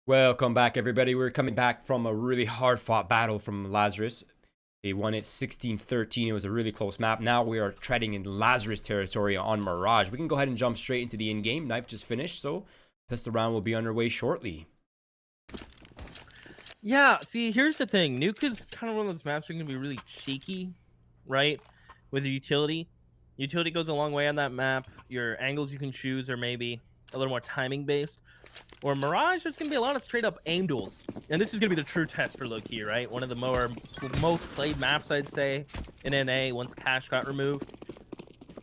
Welcome back, everybody. We're coming back from a really hard-fought battle from Lazarus. They won it 16-13. It was a really close map. Now we are treading in Lazarus territory on Mirage. We can go ahead and jump straight into the in-game. Knife just finished, so pistol round will be underway shortly. Yeah, see, here's the thing. Nuke is kind of one of those maps that are going to be really cheeky, right? With the utility. Utility goes a long way on that map. Your angles you can choose are maybe a little more timing-based. Or Mirage, there's going to be a lot of straight-up aim duels. And this is going to be the true test for Lowkey, right? One of the most played maps, I'd say, in NA once Cash got removed.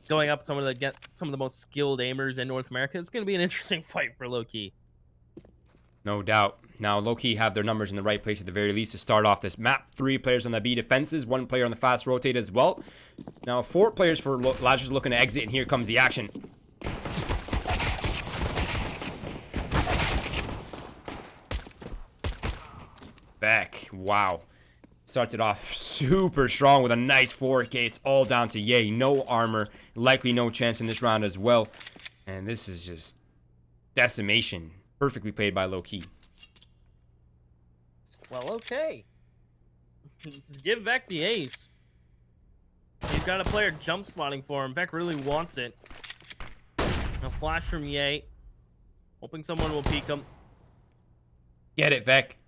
Going up some of the most skilled aimers in North America. It's going to be an interesting fight for Lowkey. No doubt. Now, Lowkey have their numbers in the right place at the very least to start off this map. 3 players on the B defenses, 1 player on the fast rotate as well. Now, 4 players for Lazarus looking to exit, and here comes the action. Back. Wow. Started off super strong with a nice 4K. It's all down to Yay. No armor. Likely no chance in this round as well. And this is just decimation. Perfectly played by Lowkey. Well, okay. Give Vec the ace. He's got a player jump spotting for him. Vec really wants it. A flash from Ye. Hoping someone will peek him. Get it, Vec.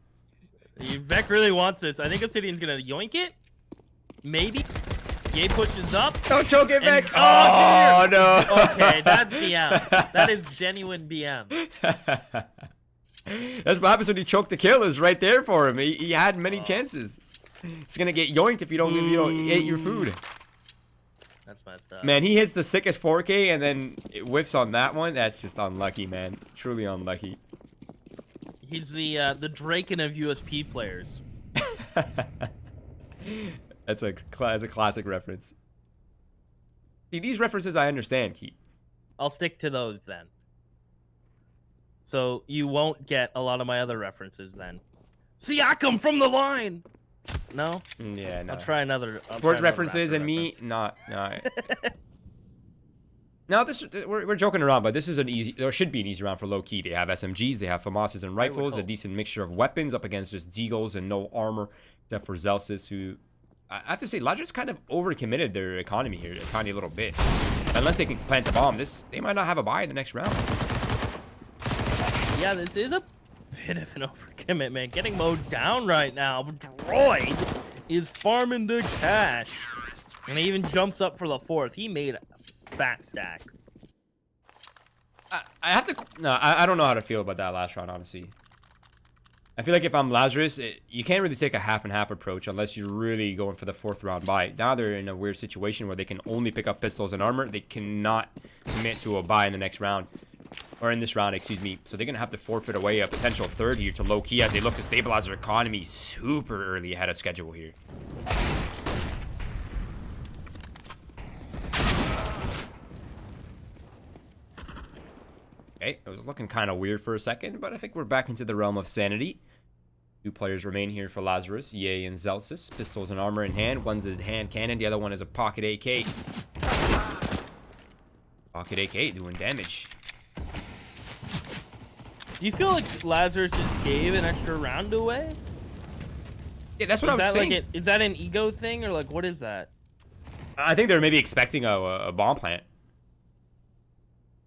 Vec really wants this. I think Obsidian's gonna yoink it. Maybe. Ye pushes up. Don't choke it, Vec. Oh, no. Okay, that's BM. That is genuine BM. That's what happens when you choke the kill. Is right there for him. He had many chances. It's gonna get yoinked if you don't eat your food. That's messed up. Man, he hits the sickest 4K and then it whiffs on that one. That's just unlucky, man. Truly unlucky. He's the Draken of USP players. That's a classic reference. See, these references I understand, Keith. I'll stick to those then. So you won't get a lot of my other references then. Siakam from the line. No. Yeah, no. I'll try another. Sports references and me, not. Now we're joking around, but this is an easy. There should be an easy round for Lowkey. They have SMGs, they have FAMASs and rifles, a decent mixture of weapons up against just Deagles and no armor, except for Zelsis, who I have to say, Lazarus kind of overcommitted their economy here a tiny little bit. Unless they can plant the bomb, they might not have a buy in the next round. Yeah, this is a bit of an overcommitment. Getting mowed down right now. Droid is farming the cash, and he even jumps up for the 4th. He made fat stacks. I have to. No, I don't know how to feel about that last round, honestly. I feel like if I'm Lazarus, you can't really take a half and half approach unless you're really going for the 4th round buy. Now they're in a weird situation where they can only pick up pistols and armor. They cannot commit to a buy in the next round. Or in this round, excuse me. So they're going to have to forfeit away a potential 3rd here to Lowkey as they look to stabilize their economy super early ahead of schedule here. Okay, it was looking kind of weird for a second, but I think we're back into the realm of sanity. 2 players remain here for Lazarus, Ye and Zelsis. Pistols and armor in hand. One's a hand cannon, the other one is a pocket AK. Pocket AK doing damage. Do you feel like Lazarus just gave an extra round away? Yeah, that's what I'm saying. Like is that an ego thing, or like what is that? I think they're maybe expecting a bomb plant.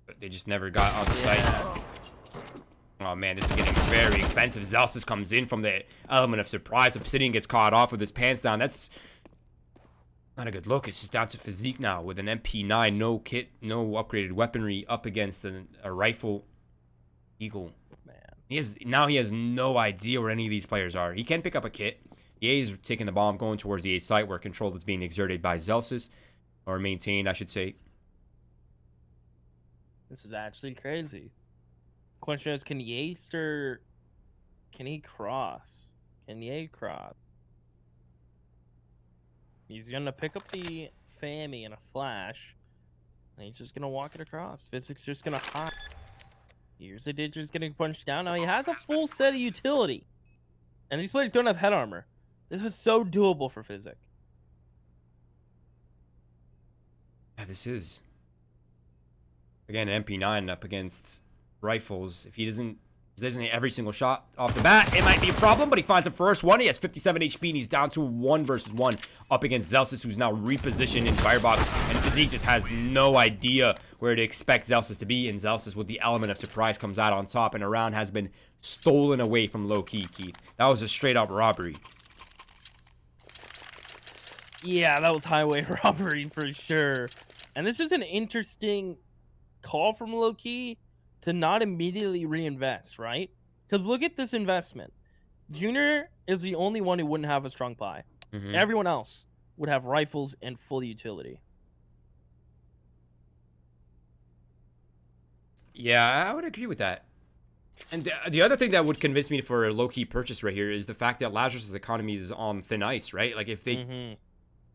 But they just never got on the site. Oh man, this is getting very expensive. Zelsis comes in from the element of surprise. Obsidian gets caught off with his pants down. That's not a good look. It's just down to physique now with an MP9, no kit, no upgraded weaponry up against a rifle Eagle. Man, he has no idea where any of these players are. He can pick up a kit. Ye's taking the bomb, going towards the A site where control is being exerted by Zelsis, or maintained, I should say. This is actually crazy. Question is, can Ye stir? Can he cross? Can Ye cross? He's gonna pick up the Fammy in a flash, and he's just gonna walk it across. Physics just gonna hide. Here's the Digger's getting punched down. Now he has a full set of utility. And these players don't have head armor. This is so doable for Physic. Yeah, this is. Again, MP9 up against rifles. If he doesn't Isn't every single shot off the bat. It might be a problem, but he finds the first one. He has 57 HP, and he's down to 1 versus 1 up against Zelsis, who's now repositioned in Firebox. And Physique just has no idea where to expect Zelsis to be. And Zelsis, with the element of surprise, comes out on top, and a round has been stolen away from Lowkey, Keith. That was a straight-up robbery. Yeah, that was highway robbery for sure. And this is an interesting call from Lowkey to not immediately reinvest, right? Because look at this investment. Junior is the only one who wouldn't have a strong buy. Everyone else would have rifles and full utility. Yeah, I would agree with that. And the other thing that would convince me for a low-key purchase right here is the fact that Lazarus' economy is on thin ice, right? Like, if they...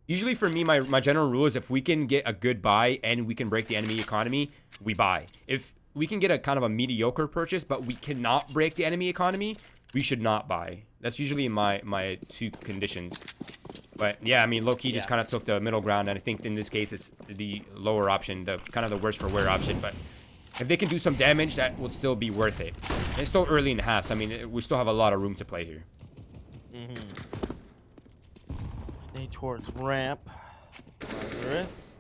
Usually for me, my general rule is if we can get a good buy and we can break the enemy economy, we buy. If we can get a kind of a mediocre purchase, but we cannot break the enemy economy, we should not buy. That's usually my 2 conditions. But yeah, I mean, Lowkey just kind of took the middle ground, and I think in this case it's the lower option, the kind of the worst for wear option. But if they can do some damage, that would still be worth it. And it's still early in the half, so I mean, we still have a lot of room to play here. Stay towards ramp. Lazarus.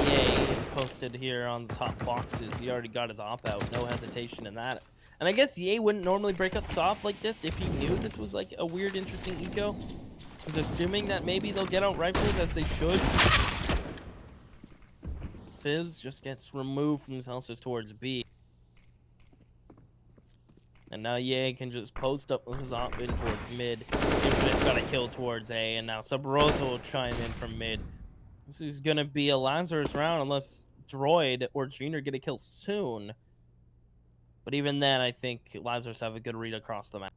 Yay, posted here on the top boxes. He already got his op out. No hesitation in that. And I guess Ye wouldn't normally break up the op like this if he knew this was like a weird, interesting eco. He's assuming that maybe they'll get out rifles as they should. Fizz just gets removed from Celsius towards B. And now Ye can just post up with his op in towards mid. Infinite's got a kill towards A, and now Subrosa will chime in from mid. This is going to be a Lazarus round unless Droid or Junior get a kill soon. But even then, I think Lazarus have a good read across the map.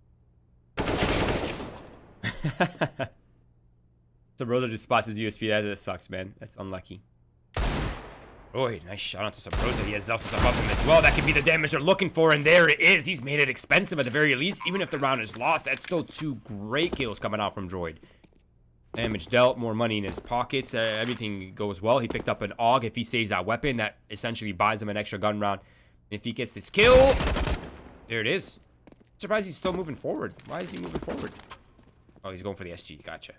Subrosa just spots his USP. That sucks, man. That's unlucky. Oh, nice shot onto Subrosa. He has Zelsis above him as well. That could be the damage they're looking for, and there it is. He's made it expensive at the very least. Even if the round is lost, that's still 2 great kills coming out from Droid. Damage dealt, more money in his pockets. Everything goes well. He picked up an AUG. If he saves that weapon, that essentially buys him an extra gun round. If he gets this kill, there it is. Surprised he's still moving forward. Why is he moving forward? Oh, he's going for the SG. Gotcha.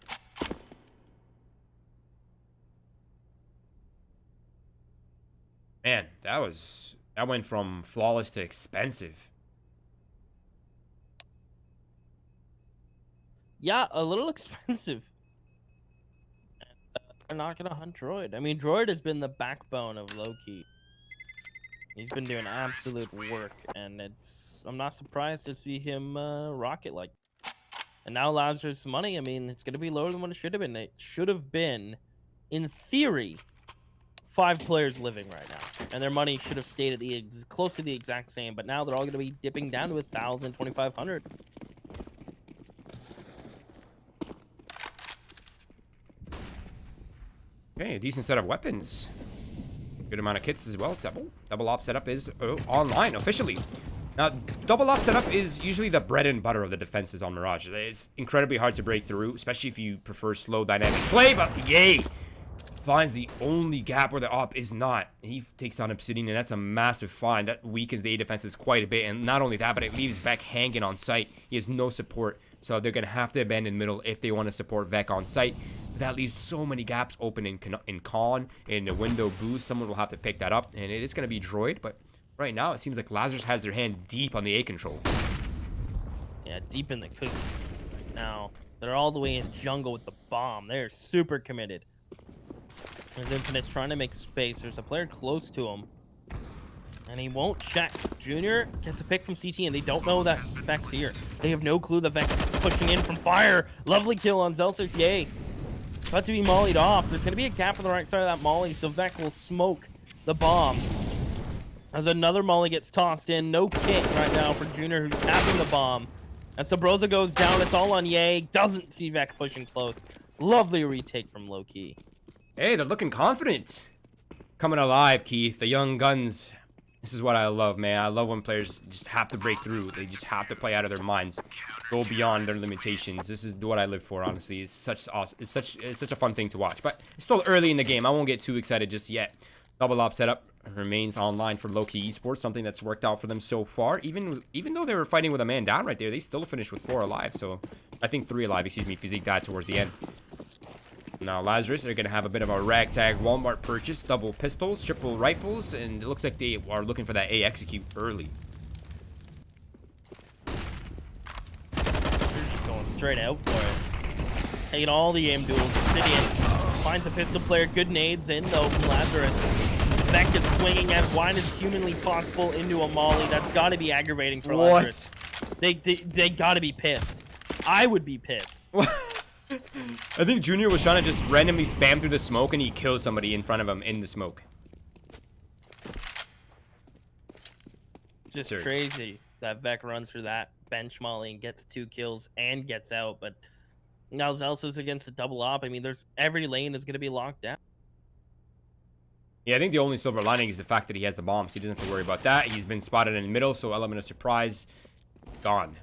Man, that went from flawless to expensive. Yeah, a little expensive. They're not gonna hunt Droid. I mean, Droid has been the backbone of Lowkey. He's been doing absolute work, and I'm not surprised to see him rock it like that. And now Lazarus' money, I mean, it's gonna be lower than what it should have been. It should have been, in theory, 5 players living right now, and their money should have stayed at close to the exact same. But now they're all gonna be dipping down to 1,000, 2,500. Okay, a decent set of weapons. Good amount of kits as well. Double op setup is online officially. Now, double op setup is usually the bread and butter of the defenses on Mirage. It's incredibly hard to break through, especially if you prefer slow dynamic play, but Ye finds the only gap where the op is not. He takes on Obsidian, and that's a massive find. That weakens the A defenses quite a bit, and not only that, but it leaves Vec hanging on site. He has no support, so they're going to have to abandon middle if they want to support Vec on site. That leaves so many gaps open in con, in the window boost. Someone will have to pick that up, and it is going to be Droid, but right now it seems like Lazarus has their hand deep on the A control. Yeah, deep in the cookie. Now, they're all the way in jungle with the bomb. They're super committed. There's Infinite's trying to make space. There's a player close to him, and he won't check. Junior gets a pick from CT, and they don't know that Vec's here. They have no clue that Vec's pushing in from fire. Lovely kill on Zelsis. Yay. About to be mollied off. There's going to be a gap on the right side of that molly, so Vec will smoke the bomb. As another molly gets tossed in. No kit right now for Junior, who's tapping the bomb. As Subrosa goes down, it's all on Ye. Doesn't see Vec pushing close. Lovely retake from Lowkey. Hey, they're looking confident. Coming alive, Keith. The young guns. This is what I love, man. I love when players just have to break through. They just have to play out of their minds, go beyond their limitations. This is what I live for, honestly. It's such awesome. It's such a fun thing to watch. But it's still early in the game. I won't get too excited just yet. Double op setup. remains online for Lowkey Esports, something that's worked out for them so far. Even though they were fighting with a man down right there, they still finished with 4 alive. So I think 3 alive, excuse me, Physique died towards the end. Now Lazarus are going to have a bit of a ragtag Walmart purchase, double pistols, triple rifles, and it looks like they are looking for that A execute early. They're just going straight out for it. Taking all the aim duels. Obsidian finds a pistol player. Good nades in though from Lazarus. Vec is swinging as wide as humanly possible into a molly. That's got to be aggravating for Lazarus. They got to be pissed. I would be pissed. I think Junior was trying to just randomly spam through the smoke and he killed somebody in front of him in the smoke. Just crazy that Vec runs through that bench molly and gets 2 kills and gets out. But now Zelsa's against a double op. I mean, every lane is going to be locked down. Yeah, I think the only silver lining is the fact that he has the bombs. He doesn't have to worry about that. He's been spotted in the middle, so element of surprise gone.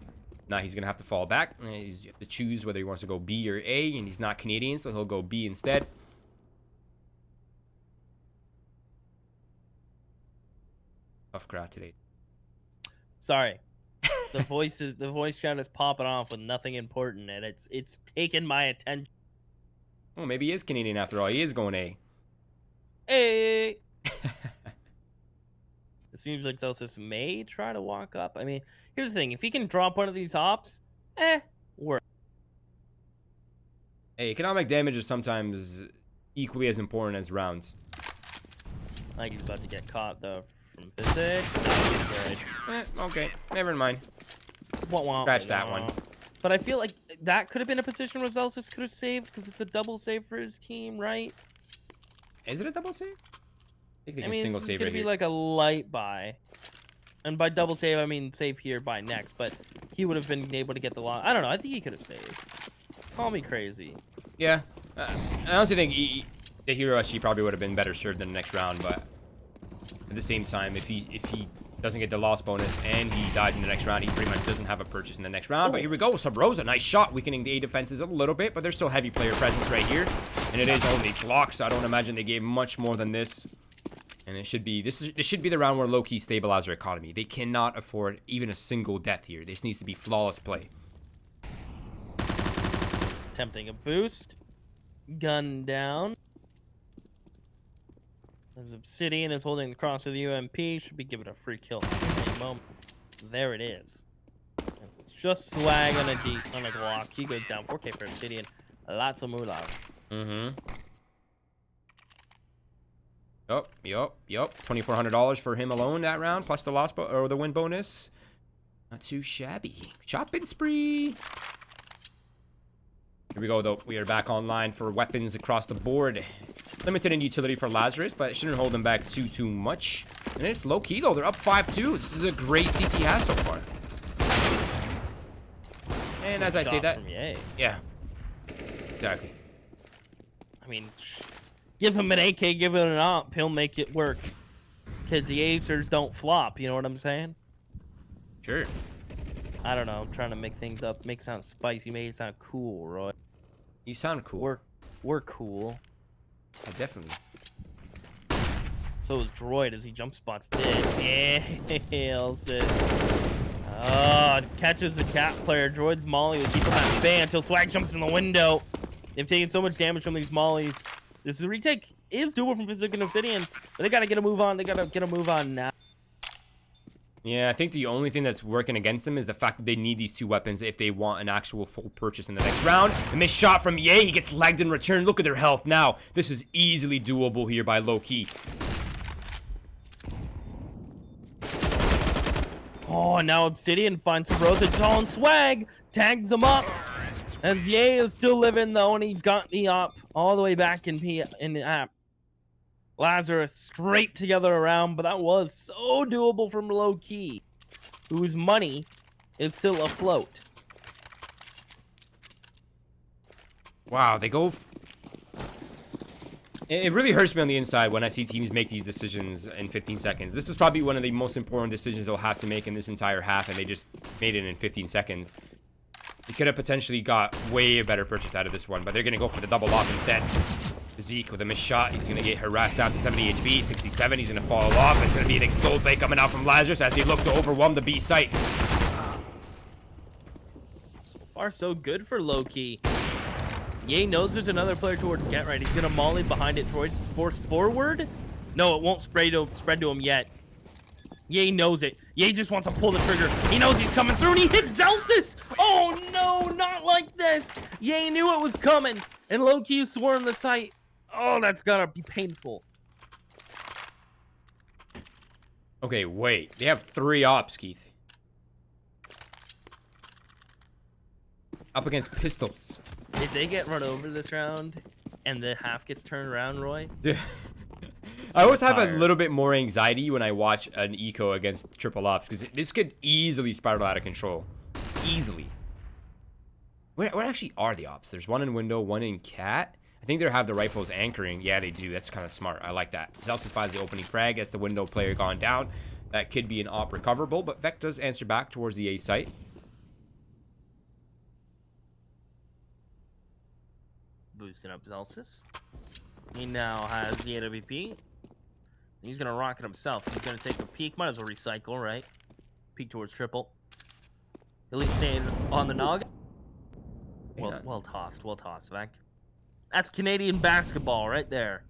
Now he's going to have to fall back. You have to choose whether he wants to go B or A, and he's not Canadian, so he'll go B instead. Tough crowd today. Sorry. The voice chat is popping off with nothing important, and it's taken my attention. Oh, maybe he is Canadian after all. He is going A. Hey! It seems like Celsius may try to walk up. I mean, here's the thing. If he can drop one of these ops, work. Hey, economic damage is sometimes equally as important as rounds. I think he's about to get caught, though, from physics. Okay. Never mind. Scratch that one. But I feel like that could have been a position where Celsius could have saved, because it's a double save for his team, right? Is it a double save? I think they I can mean, single this is save going right to be here. like a light buy. And by double save, I mean save here, buy next. But he would have been able to get the loss. I don't know. I think he could have saved. Call me crazy. Yeah. I honestly think the hero SG probably would have been better served in the next round, but at the same time, if he doesn't get the loss bonus and he dies in the next round, he pretty much doesn't have a purchase in the next round. But here we go. Sub Rosa, nice shot, weakening the A defenses a little bit, but there's still heavy player presence right here. And it is only blocks. I don't imagine they gave much more than this. And it should be this should be the round where Lowkey stabilize their economy. They cannot afford even a single death here. This needs to be flawless play. Attempting a boost. Gun down. As Obsidian is holding the cross with the UMP, should be given a free kill at any moment. There it is. It's just swag on a Glock. He goes down. 4K for Obsidian. Lots of moolah. Yup. $2,400 for him alone that round, plus the loss or the win bonus. Not too shabby. Shopping spree. Here we go, though. We are back online for weapons across the board. Limited in utility for Lazarus, but it shouldn't hold them back too much. And it's low-key, though. They're up 5-2. This is a great CT half so far. And as I say that... Yeah. Exactly. I mean, give him an AK, give him an op, he'll make it work. Because the Acers don't flop, you know what I'm saying? Sure. I don't know, I'm trying to make things up, make it sound spicy, make it sound cool, Roy. You sound cool. We're cool. Definitely. So is Droid as he jump spots this. Yeah, oh, catches the cat player. Droid's molly will keep him at bay until Swag jumps in the window. They've taken so much damage from these mollies. This retake is doable from Physique and Obsidian, but they gotta get a move on. They gotta get a move on now. Yeah, I think the only thing that's working against them is the fact that they need these 2 weapons if they want an actual full purchase in the next round. A missed shot from Ye. He gets lagged in return. Look at their health now. This is easily doable here by Lowkey. Oh, and now Obsidian finds some Rosa on Swag, tags him up. As Ye is still living though, and he's got the up all the way back in the app. Lazarus straight together around, but that was so doable from Lowkey, whose money is still afloat. Wow, they go... It really hurts me on the inside when I see teams make these decisions in 15 seconds. This was probably one of the most important decisions they'll have to make in this entire half, and they just made it in 15 seconds. They could have potentially got way better purchase out of this one, but they're going to go for the double lock instead. Zeke with a missed shot. He's going to get harassed down to 70 HP. 67. He's going to fall off. It's going to be an explode play coming out from Lazarus as they look to overwhelm the B site. So far, so good for Lowkey. Ye knows there's another player towards Get Right. He's going to molly behind it. Droid's forced forward. No, it won't spread to him yet. Ye knows it. Ye just wants to pull the trigger. He knows he's coming through, and he hits Zelsis! Oh, no, not like this! Ye knew it was coming, and Lowkey swarmed the site. Oh, that's gotta be painful. Okay, wait. They have 3 ops, Keith. Up against pistols. If they get run over this round, and the half gets turned around, Roy... I always have a little bit more anxiety when I watch an eco against triple ops, because this could easily spiral out of control. Easily. Where actually are the ops? There's one in window, one in cat. I think they have the rifles anchoring. Yeah, they do. That's kind of smart. I like that. Zelsis finds the opening frag. That's the window player gone down. That could be an op recoverable, but Vec does answer back towards the A site. Boosting up Zelsis. He now has the AWP. He's going to rock it himself. He's going to take a peek. Might as well recycle, right? Peek towards triple. Elite staying on the nog. Well tossed, Vec. That's Canadian basketball right there.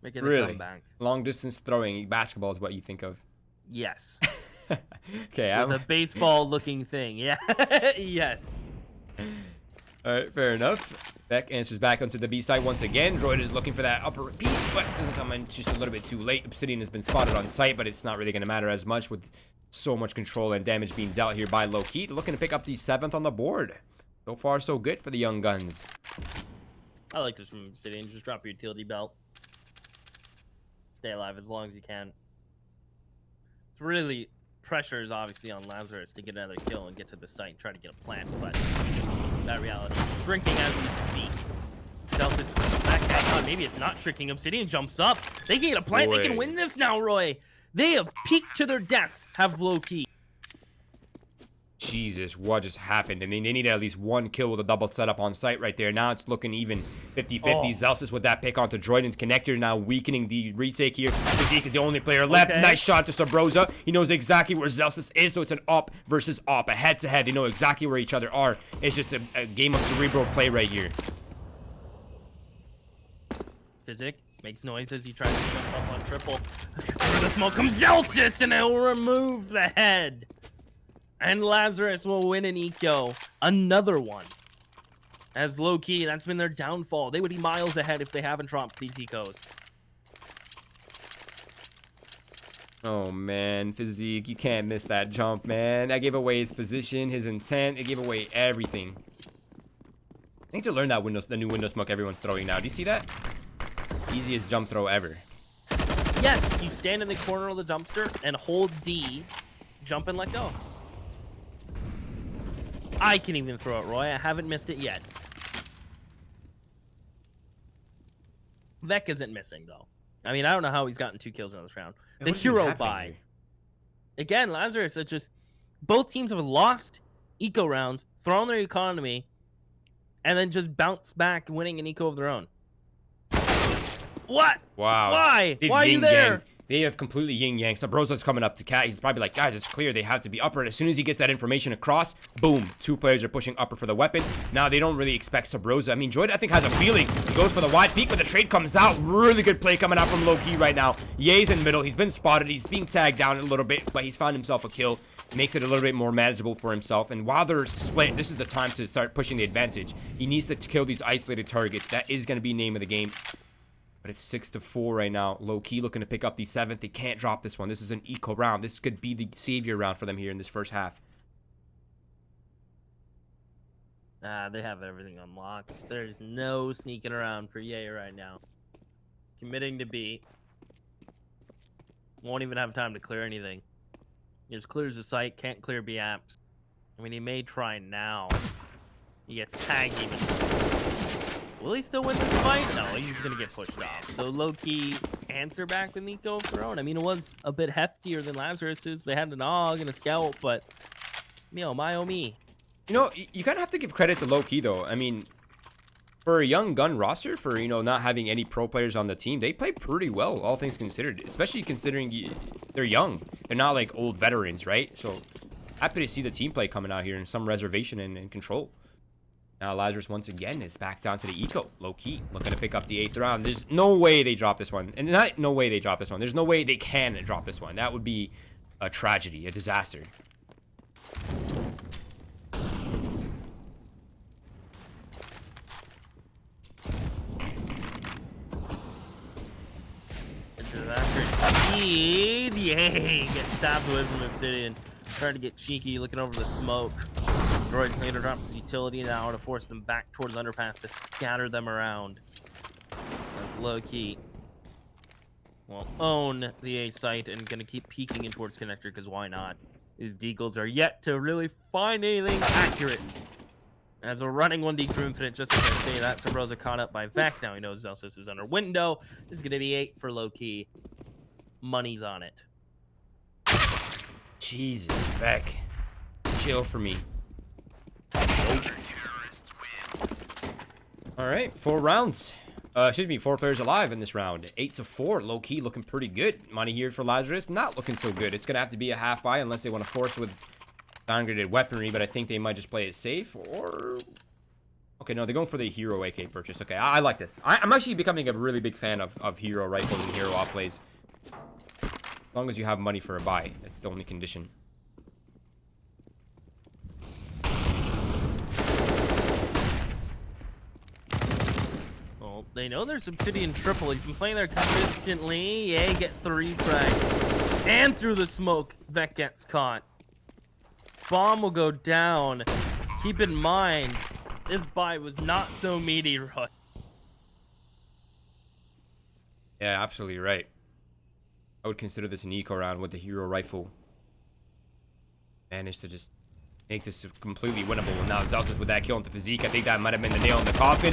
Making a comeback. Long distance throwing basketball is what you think of. Yes. Okay, the baseball looking thing. Yeah. Yes. Alright, fair enough. Beck answers back onto the B side once again. Droid is looking for that upper repeat, but doesn't come in just a little bit too late. Obsidian has been spotted on site, but it's not really going to matter as much with so much control and damage being dealt here by Lowkey. Looking to pick up the 7th on the board. So far, so good for the young guns. I like this from Obsidian. Just drop your utility belt. Stay alive as long as you can. It's really... Pressure is obviously on Lazarus to get another kill and get to the site and try to get a plant, but that reality is shrinking as we speak. Zelsis back on. Maybe it's not shrinking. Obsidian jumps up. They can get a plant. They can win this now, Roy. They have peaked to their deaths, have Lowkey. Jesus, what just happened? I mean, they needed at least 1 kill with a double setup on site right there. Now it's looking even 50-50. Zelsis with that pick onto Droid and connector, now weakening the retake here. Zeke is the only player left. Okay. Nice shot to Sabrosa. He knows exactly where Zelsis is, so it's an op versus op. A head-to-head. They know exactly where each other are. It's just a game of cerebral play right here. Physic makes noise as he tries to jump up on triple. Through the smoke comes Zelsis, and he'll remove the head. And Lazarus will win an eco. Another one. As Lowkey, that's been their downfall. They would be miles ahead if they haven't dropped these ecos. Oh, man. Physique, you can't miss that jump, man. That gave away his position, his intent. It gave away everything. I need to learn that the new window smoke everyone's throwing now. Do you see that? Easiest jump throw ever. Yes, you stand in the corner of the dumpster and hold D, jump and let go. I can even throw it, Roy. I haven't missed it yet. Vec isn't missing, though. I mean, I don't know how he's gotten 2 kills in this round. The hero buy. Again, Lazarus, it's just... Both teams have lost eco rounds, thrown their economy, and then just bounced back winning an eco of their own. What? Wow. Why? Why are you there? They have completely yin-yang. Sabrosa's coming up to Cat. He's probably like, guys, it's clear they have to be upper. As soon as he gets that information across, boom, 2 players are pushing upper for the weapon. Now they don't really expect Sabrosa. I mean, Droid, I think, has a feeling. He goes for the wide peak, but the trade comes out. Really good play coming out from Lowkey right now. Ye's in middle. He's been spotted. He's being tagged down a little bit, but he's found himself a kill. Makes it a little bit more manageable for himself. And while they're split, this is the time to start pushing the advantage. He needs to kill these isolated targets. That is going to be name of the game. But it's 6-4 right now. Lowkey looking to pick up the 7th. They can't drop this one. This is an eco round. This could be the savior round for them here in this first half. They have everything unlocked. There's no sneaking around for Ye right now. Committing to B. Won't even have time to clear anything. He just clears the site. Can't clear B apps. I mean, he may try now. He gets tagged even. Will he still win this fight? No, he's going to get pushed off. So Lowkey answer back with Nico of their own. I mean, it was a bit heftier than Lazarus's. They had an AUG and a scout, but me oh my oh me. You know, you kind of have to give credit to Lowkey, though. I mean, For a young gun roster, for, you know, not having any pro players on the team, they play pretty well, all things considered. Especially considering they're young. They're not like old veterans, right? So, happy to see the team play coming out here in some reservation and control. Now, Lazarus once again is back down to the eco. Lowkey looking to pick up the 8th round. There's no way they drop this one. And not no way they drop this one. There's no way they can drop this one. That would be a tragedy, a disaster. Yay! Get stabbed away from Obsidian. Trying to get cheeky, looking over the smoke. Droid's later drops his utility now to force them back towards underpass to scatter them around. That's Lowkey. Will own the A site and gonna keep peeking in towards connector because why not? His deagles are yet to really find anything accurate. As a running 1D crew infinite, just as I say that, Sabrosa caught up by Vec. Now he knows Zelsis is under window. This is gonna be 8 for Lowkey. Money's on it. Jesus, Vec. Chill for me. Alright, 4 rounds. Excuse me, 4 players alive in this round. 8s of 4. Lowkey looking pretty good. Money here for Lazarus. Not looking so good. It's going to have to be a half buy unless they want to force with downgraded weaponry, but I think they might just play it safe. Or... okay, no, they're going for the hero AK purchase. Okay, I like this. I'm actually becoming a really big fan of hero rifles and hero outplays. As long as you have money for a buy. That's the only condition. Well, they know there's Obsidian triple. He's been playing there consistently. Yeah, gets the refrag. And through the smoke, Vec gets caught. Bomb will go down. Keep in mind, this buy was not so meaty, right? Yeah, absolutely right. I would consider this an eco round with the hero rifle. Managed to just make this completely winnable. And now Zelsis with that kill on the physique. I think that might have been the nail in the coffin.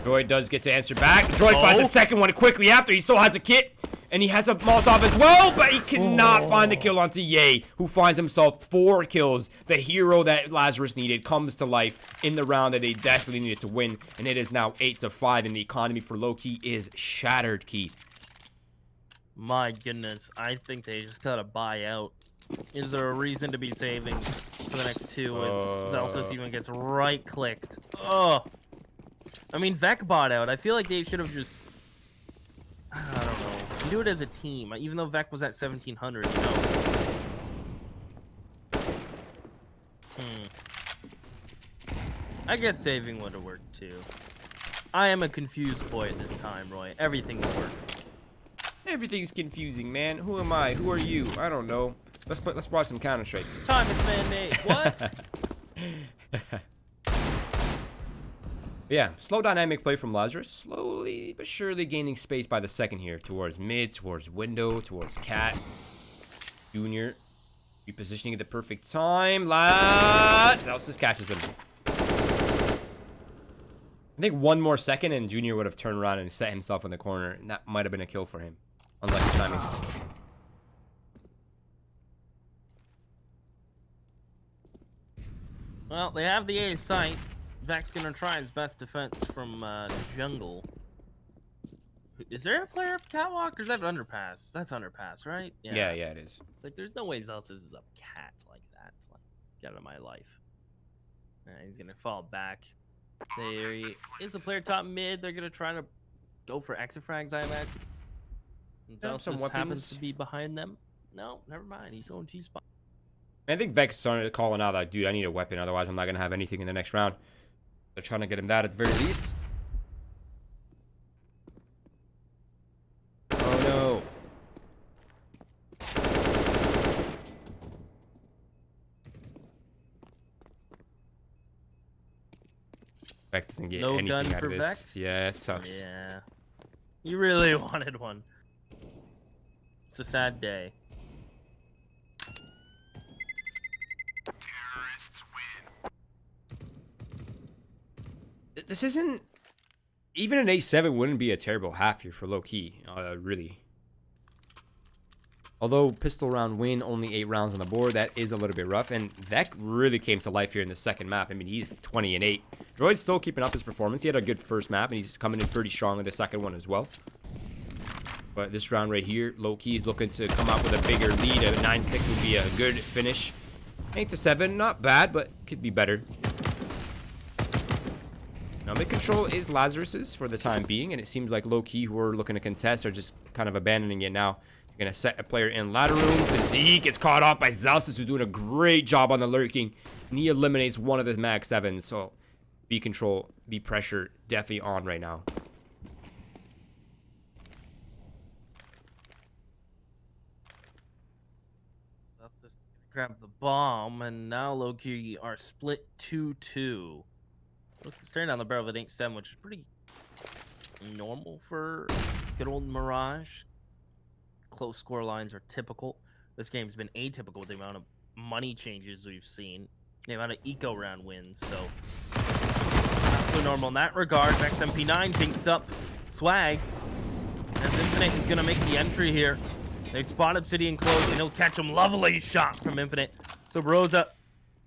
Droid does get to answer back. Droid finds a second one quickly after. He still has a kit. And he has a Molotov as well. But he cannot find the kill onto Ye, who finds himself 4 kills. The hero that Lazarus needed comes to life in the round that they desperately needed to win. And it is now 8s of 5. And the economy for Lowkey is shattered, Keith. My goodness, I think they just gotta buy out. Is there a reason to be saving for the next 2 as Zelsis even gets right-clicked? Oh, I mean, Vec bought out. I feel like they should have just... I don't know. Do it as a team, even though Vec was at 1700, you know? I guess saving would have worked, too. I am a confused boy at this time, Roy. Everything's working. Everything's confusing, man. Who am I? Who are you? I don't know. Let's watch some Counter-Strike. Time is man-made. What? Yeah, slow dynamic play from Lazarus. Slowly but surely gaining space by the second here. Towards mid, towards window, towards cat. Junior. Repositioning at the perfect time. Zelsis catches him. I think 1 more second and Junior would have turned around and set himself in the corner. And that might have been a kill for him. Unlucky timing. Well, they have the A site. Vec's gonna try his best defense from jungle. Is there a player up catwalk or is that underpass? That's underpass, right? Yeah, it is. It's like there's no way Zelsis is up cat like that. Like, get out of my life. He's gonna fall back. There he is. A player top mid. They're gonna try to go for exit frags, I imagine. And Zelsis happens to be behind them. No, never mind. He's on T-spot. I think Vec's starting to call out like, dude, I need a weapon. Otherwise, I'm not gonna have anything in the next round. They're trying to get him that at the very least. Oh no. Vec doesn't get No anything gun out for of this. Vec? Yeah, it sucks. Yeah. You really wanted one. It's a sad day. This isn't... even an A7 wouldn't be a terrible half here for Lowkey. Really. Although pistol round win, only 8 rounds on the board, that is a little bit rough. And Vec really came to life here in the second map. I mean, he's 20-8. Droid's still keeping up his performance. He had a good first map, and he's coming in pretty strong in the second one as well. But this round right here, Lowkey is looking to come out with a bigger lead. A 9-6 would be a good finish. 8-7, not bad, but could be better. Now, mid-control is Lazarus's for the time being, and it seems like Lowkey, who are looking to contest, are just kind of abandoning it now. They're going to set a player in ladder room. Physique gets caught off by Lazarus, who's doing a great job on the lurking. And he eliminates one of the mag 7. So, B control, B pressure, definitely on right now. Just grab the bomb, and now Lowkey are split 2-2. Staring down the barrel of an 8-7, which is pretty normal for good old Mirage. Close score lines are typical. This game's been atypical with the amount of money changes we've seen, the amount of eco round wins. So, not so normal in that regard. XMP9 thinks up Swag, and Infinite is gonna make the entry here. They spot Obsidian close, and he'll catch him. Lovely shot from Infinite. So Rosa,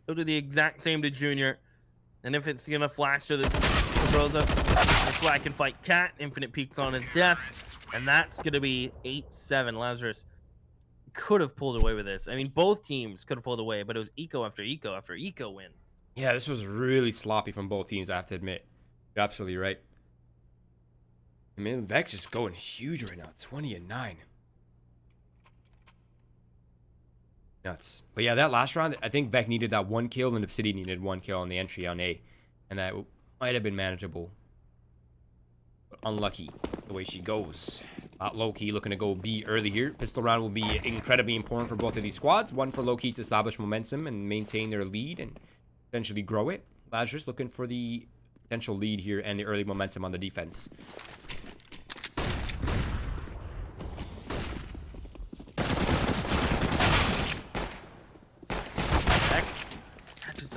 he'll do the exact same to Junior. And Infinite's gonna flash to the Rosa. And Swag can fight Cat. Infinite peeks on his death. And that's gonna be 8-7. Lazarus could have pulled away with this. I mean, both teams could have pulled away, but it was eco after eco after eco win. Yeah, this was really sloppy from both teams, I have to admit. You're absolutely right. I mean, Vec's just going huge right now. 20-9. Nuts. But yeah, that last round, I think Vec needed that 1 kill, and Obsidian needed 1 kill on the entry on A. And that might have been manageable. But unlucky the way she goes. Lowkey looking to go B early here. Pistol round will be incredibly important for both of these squads. One for Lowkey to establish momentum and maintain their lead and potentially grow it. Lazarus looking for the potential lead here and the early momentum on the defense.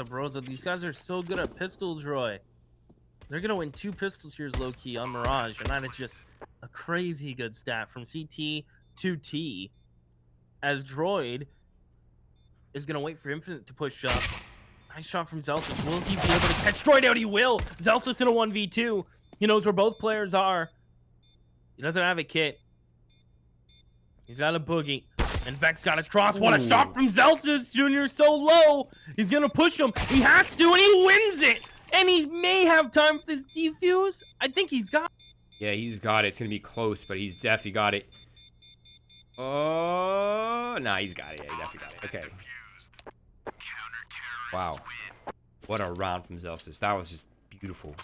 Rosa, these guys are so good at pistols, Roy. They're gonna win 2 pistols here, Lowkey on Mirage, and that is just a crazy good stat from CT to T. As Droid is gonna wait for Infinite to push up. Nice shot from Zelsus. Will he be able to catch Droid out? He will. Zelsus in a 1v2. He knows where both players are. He doesn't have a kit. He's got a boogie. And Vec's got his cross. What a shot from Zelsus Jr. So low. He's going to push him. He has to, and he wins it. And he may have time for this defuse. I think he's got it. Yeah, he's got it. It's going to be close, but he's definitely got it. Oh, nah, he's got it. Yeah, he definitely got it. Okay. Wow. What a round from Zelsus. That was just beautiful.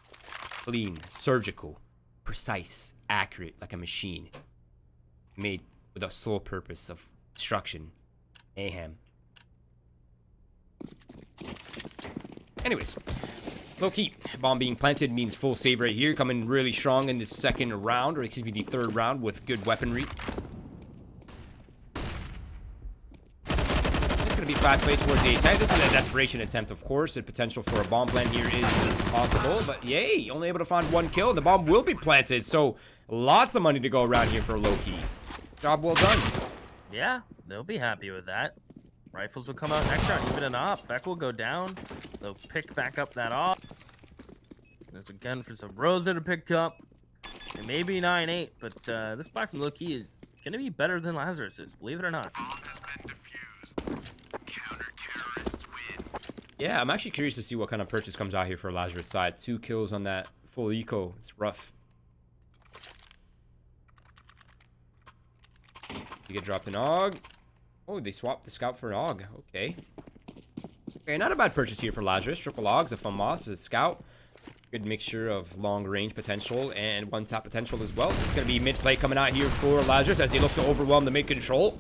Clean, surgical, precise, accurate, like a machine. Made with a sole purpose of destruction, mayhem. Anyways, Lowkey, bomb being planted means full save right here. Coming really strong in the second round, or excuse me, the third round with good weaponry. It's gonna be fast play towards the A-side. This is a desperation attempt, of course. The potential for a bomb plant here is possible, but yay, only able to find 1 kill, and the bomb will be planted. So lots of money to go around here for Lowkey. Job well done. Yeah, they'll be happy with that. Rifles will come out next round, even an op. Beck will go down. They'll pick back up that op. There's a gun for some Rosa to pick up. It may be 9-8, but this buy from Lowkey is going to be better than Lazarus's, believe it or not. Yeah, I'm actually curious to see what kind of purchase comes out here for Lazarus' side. 2 kills on that full eco. It's rough. You get dropped an AUG. Oh, they swapped the scout for an AUG. Okay. Okay, not a bad purchase here for Lazarus. Triple AUGs, a FAMAS, a scout. Good mixture of long range potential and one tap potential as well. It's going to be mid play coming out here for Lazarus as they look to overwhelm the mid control.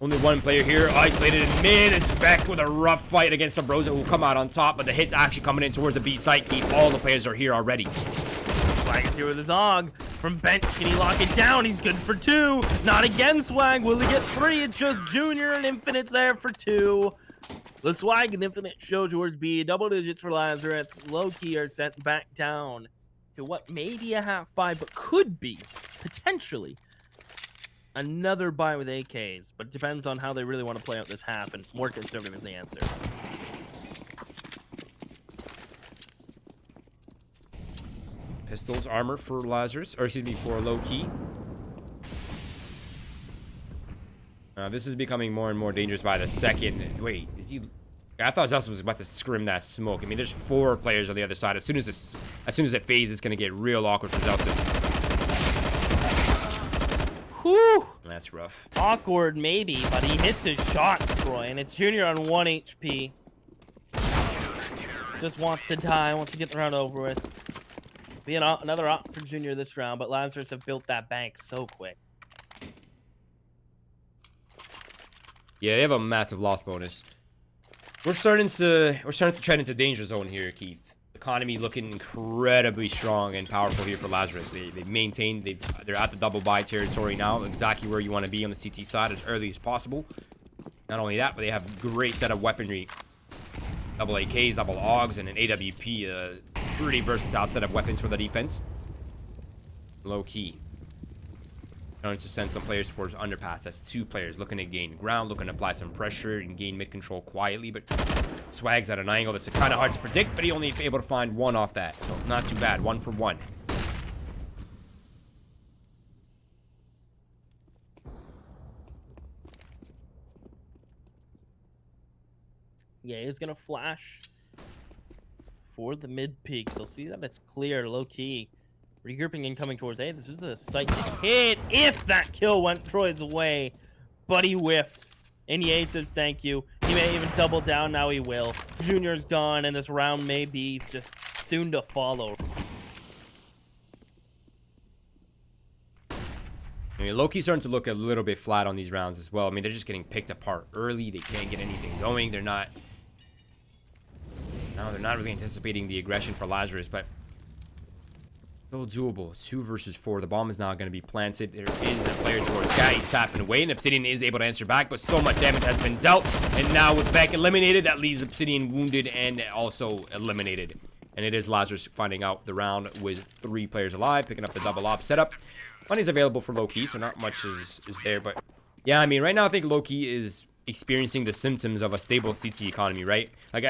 Only one player here isolated in mid. It's Vec with a rough fight against Sabrosa who will come out on top, but the hit's actually coming in towards the B site keep. All the players are here already. Swag is here with his AUG. From bench, can he lock it down? He's good for 2. Not again, Swag. Will he get 3? It's just Junior and Infinite's there for 2. The Swag and Infinite show towards B. Double digits for Lazarus. Lowkey are sent back down to what may be a half buy, but could be, potentially, another buy with AKs, but it depends on how they really want to play out this half, and more conservative is the answer. Pistols, armor for Lazarus, or excuse me, for Lowkey. This is becoming more and more dangerous by the second. Wait, is he? I thought Zelsus was about to scrim that smoke. I mean, there's 4 players on the other side. As soon as it fades, it's gonna get real awkward for Zelsus. Whew! That's rough. Awkward, maybe, but he hits his shot, Troy, and it's Junior on 1 HP. Just wants to die, wants to get the round over with. Be another op for Junior this round, but Lazarus have built that bank so quick. Yeah, they have a massive loss bonus. We're starting to tread into danger zone here, Keith. Economy looking incredibly strong and powerful here for Lazarus. They've maintained, they're at the double buy territory now, exactly where you want to be on the CT side as early as possible. Not only that, but they have great set of weaponry. Double AKs, double AUGs, and an AWP. Pretty versatile set of weapons for the defense. Lowkey. Trying to send some players towards underpass. That's 2 players looking to gain ground, looking to apply some pressure and gain mid control quietly, but Swag's at an angle that's kind of hard to predict, but he only able to find 1 off that, so not too bad. 1 for 1. Yeah, he's gonna flash for the mid peak. They'll see that it's clear. Lowkey regrouping and coming towards A. This is the site to hit if that kill went Troy's way, but he whiffs. And Ye says thank you. He may even double down. Now he will. Junior's gone, and this round may be just soon to follow. I mean, Lowkey's starting to look a little bit flat on these rounds as well. I mean, they're just getting picked apart early. They can't get anything going. They're not really anticipating the aggression for Lazarus, but still doable. 2 versus 4. The bomb is now going to be planted. There is a player towards Guy. He's tapping away, and Obsidian is able to answer back, but so much damage has been dealt. And now with Beck eliminated, that leaves Obsidian wounded and also eliminated. And it is Lazarus finding out the round with 3 players alive, picking up the double op setup. Money's available for Lowkey, so not much is there. But yeah, I mean, right now I think Lowkey is experiencing the symptoms of a stable CT economy, right? Like,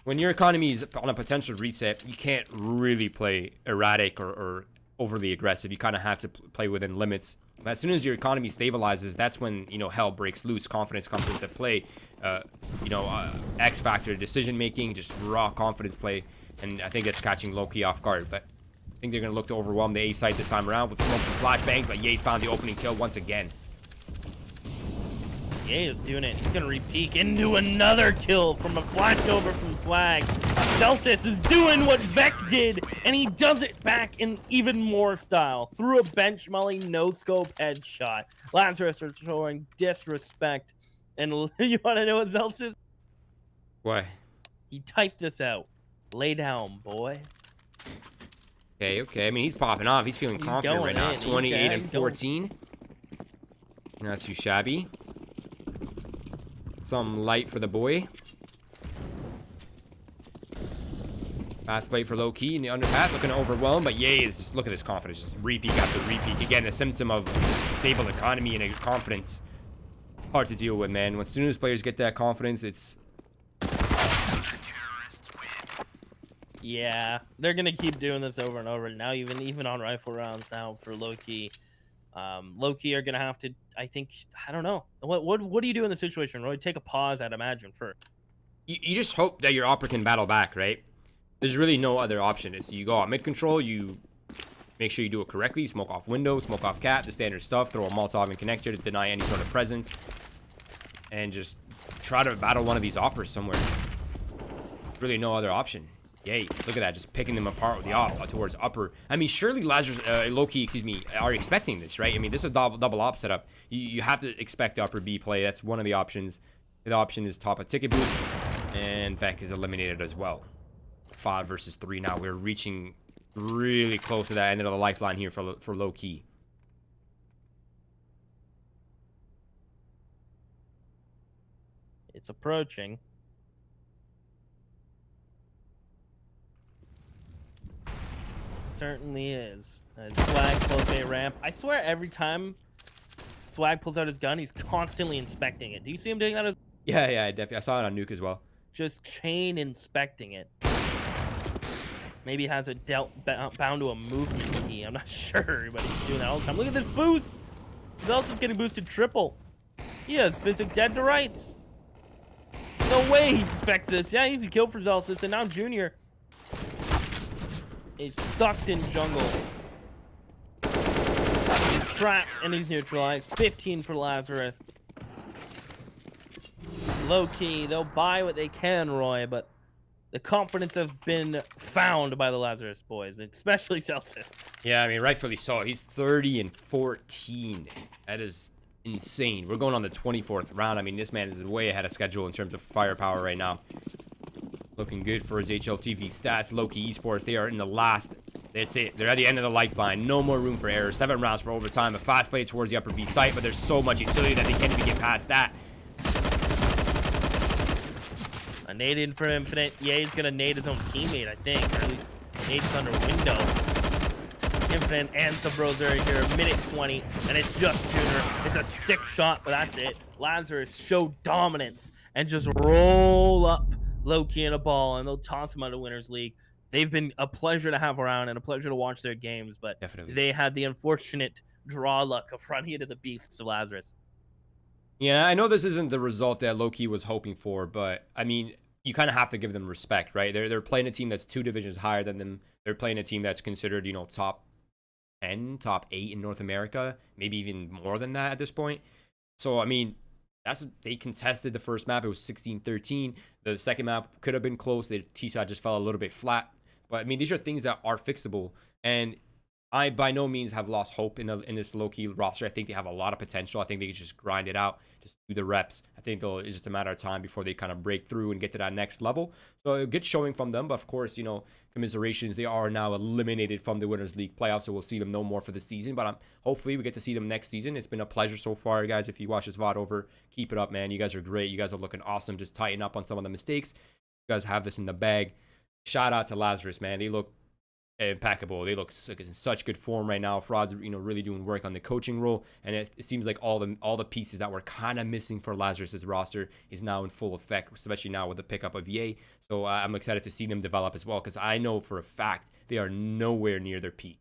when your economy is on a potential reset, you can't really play erratic or overly aggressive. You kind of have to play within limits. But as soon as your economy stabilizes, that's when, you know, hell breaks loose. Confidence comes into play. X factor decision making, just raw confidence play. And I think that's catching Lowkey off guard. But I think they're going to look to overwhelm the A site this time around with smokes and flashbangs. But Ye's found the opening kill once again. Ye is doing it. He's gonna re-peek into another kill from a flash over from Swag. Celsius is doing what Vec did, and he does it back in even more style. Through a bench molly, no scope headshot. Lazarus are showing disrespect. And you want to know what Celsius? What? He typed this out. Lay down, boy. Okay. I mean, he's popping off. He's feeling confident right now. 28 and 14. Not too shabby. Some light for the boy. Fast play for Lowkey in the underpass, looking to overwhelm, but Ye is just, look at his confidence, just repeat after repeat. Again, a symptom of stable economy and confidence. Hard to deal with, man. As soon as players get that confidence, it's... Yeah, they're gonna keep doing this over and over. Now, even on rifle rounds now for Lowkey. Lowkey are gonna have to, I think, I don't know. What do you do in the situation, Roy? Take a pause, I'd imagine, first. You just hope that your opera can battle back, right? There's really no other option. It's you go out mid control, you make sure you do it correctly, smoke off window, smoke off cat, the standard stuff, throw a Molotov and connector to deny any sort of presence, and just try to battle one of these operas somewhere. Really no other option. Yay, look at that, just picking them apart with the op towards upper. I mean, surely Lazarus, Lowkey, excuse me, are expecting this, right? I mean, this is a double op setup. You have to expect upper B play. That's one of the options. The option is top a ticket booth, and Vec is eliminated as well. 5 versus 3 now. We're reaching really close to that end of the lifeline here for Lowkey. It's approaching. Certainly is. Swag close A ramp. I swear every time Swag pulls out his gun. He's constantly inspecting it. Do you see him doing that? Yeah, definitely. I saw it on Nuke as well. Just chain inspecting it. Maybe has it bound to a movement key. I'm not sure, but he's doing that all the time. Look at this boost. Zelsa's getting boosted triple. He has Physic dead to rights. No way he suspects this. Yeah, easy kill for Zelsis, and now Junior is stuck in jungle. He's trapped and he's neutralized. 15 for Lazarus. Lowkey, they'll buy what they can, Roy, but the confidence have been found by the Lazarus boys, especially Celsius. Yeah, I mean, rightfully so. He's 30-14. That is insane. We're going on the 24th round. I mean, this man is way ahead of schedule in terms of firepower right now. Looking good for his HLTV stats. Lowkey Esports, they are in the last. That's it. They're at the end of the lifeline. No more room for error. 7 rounds for overtime. A fast play towards the upper B site, but there's so much utility that they can't even get past that. A nade in for Infinite. Yeah, he's gonna nade his own teammate, I think. Or at least nade's under window. Infinite and Subros are here. Minute 20, and it's just Junior. It's a sick shot, but that's it. Lazarus show dominance and just roll up Lowkey in a ball, and they'll toss him out of Winners League. They've been a pleasure to have around and a pleasure to watch their games, but Definitely. They had the unfortunate draw luck of running into the beasts of Lazarus. Yeah, I know this isn't the result that Lowkey was hoping for, but I mean, you kind of have to give them respect, right? They're playing a team that's 2 divisions higher than them. They're playing a team that's considered, you know, top 10, top 8 in North America, maybe even more than that at this point. So, I mean, they contested the first map. It was 16-13. The second map could have been close. The Seaside just fell a little bit flat. But, I mean, these are things that are fixable. And I, by no means, have lost hope in this Lowkey roster. I think they have a lot of potential. I think they can just grind it out, just do the reps. I think it's just a matter of time before they kind of break through and get to that next level. So, a good showing from them. But, of course, you know, commiserations, they are now eliminated from the Winners League playoffs, so we'll see them no more for the season. But hopefully we get to see them next season. It's been a pleasure so far, guys. If you watch this VOD over, keep it up, man. You guys are great. You guys are looking awesome. Just tighten up on some of the mistakes. You guys have this in the bag. Shout out to Lazarus, man. They look impeccable. They look in such good form right now. Fraud's, you know, really doing work on the coaching role, and it seems like all the pieces that were kind of missing for Lazarus's roster is now in full effect, especially now with the pickup of EA. So I'm excited to see them develop as well, because I know for a fact they are nowhere near their peak.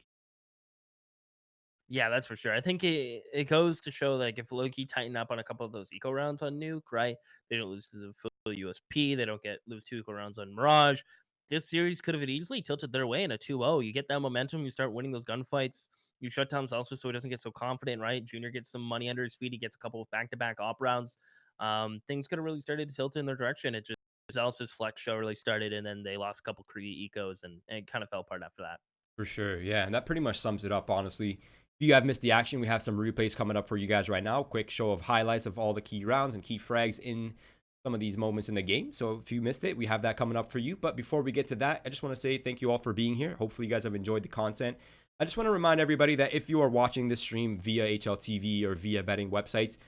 Yeah, that's for sure. I think it goes to show, like, if Lowkey tighten up on a couple of those eco rounds on Nuke, right? They don't lose to the full USP. They don't lose 2 eco rounds on Mirage. This series could have easily tilted their way in a 2-0. You get that momentum. You start winning those gunfights. You shut down Celsius so he doesn't get so confident, right? Junior gets some money under his feet. He gets a couple of back-to-back op rounds. Things could have really started to tilt in their direction. It just Celsius flex show really started, and then they lost a couple Kree ecos, and it kind of fell apart after that. For sure, yeah, and that pretty much sums it up, honestly. If you have missed the action, we have some replays coming up for you guys right now. Quick show of highlights of all the key rounds and key frags in some of these moments in the game. So if you missed it, we have that coming up for you. But before we get to that, I just want to say thank you all for being here. Hopefully you guys have enjoyed the content. I just want to remind everybody that if you are watching this stream via HLTV or via betting websites,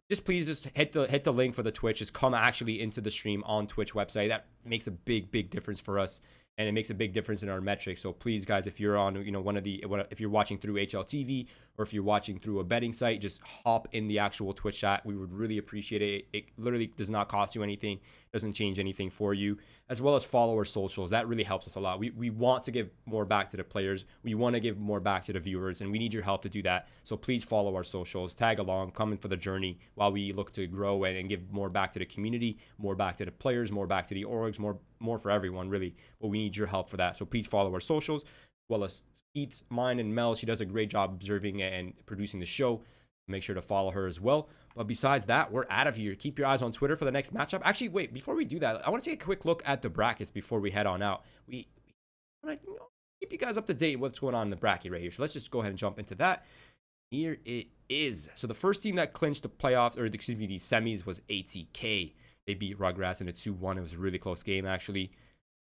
just please just hit the link for the Twitch. Just come actually into the stream on Twitch website. That makes a big difference for us, and it makes a big difference in our metrics. So please, guys, if you're on, you know, if you're watching through HLTV or if you're watching through a betting site, just hop in the actual Twitch chat. We would really appreciate it. It literally does not cost you anything. Doesn't change anything for you, as well as follow our socials. That really helps us a lot. We want to give more back to the players. We want to give more back to the viewers, and we need your help to do that. So please follow our socials, tag along, come in for the journey while we look to grow and give more back to the community, more back to the players, more back to the orgs, more for everyone, really. But we need your help for that. So please follow our socials, as well as Keats, mine, and Mel. She does a great job observing and producing the show. Make sure to follow her as well. But besides that, we're out of here. Keep your eyes on Twitter for the next matchup. Actually, wait, before we do that, I want to take a quick look at the brackets before we head on out. We want to keep you guys up to date with what's going on in the bracket right here. So let's just go ahead and jump into that. Here it is. So the first team that clinched the playoffs, or excuse me, the semis, was ATK. They beat Rugrats in a 2-1. It was a really close game, actually.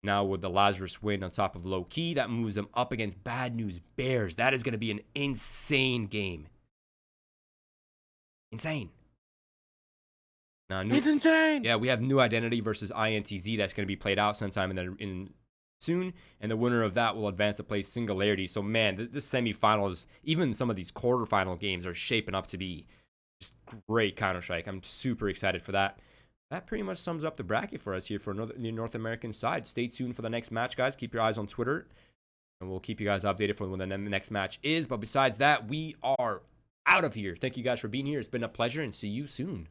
Now with the Lazarus win on top of Lowkey, that moves them up against Bad News Bears. That is going to be an insane game. Insane. Now, It's insane. Yeah, we have New Identity versus INTZ. That's going to be played out sometime in soon, and the winner of that will advance to play Singularity. So man, this semifinals, even some of these quarterfinal games are shaping up to be just great Counter-Strike. I'm super excited for that. That pretty much sums up the bracket for us here for the North American side. Stay tuned for the next match, guys. Keep your eyes on Twitter, and we'll keep you guys updated for when the next match is. But besides that, we are out of here. Thank you guys for being here. It's been a pleasure, and see you soon.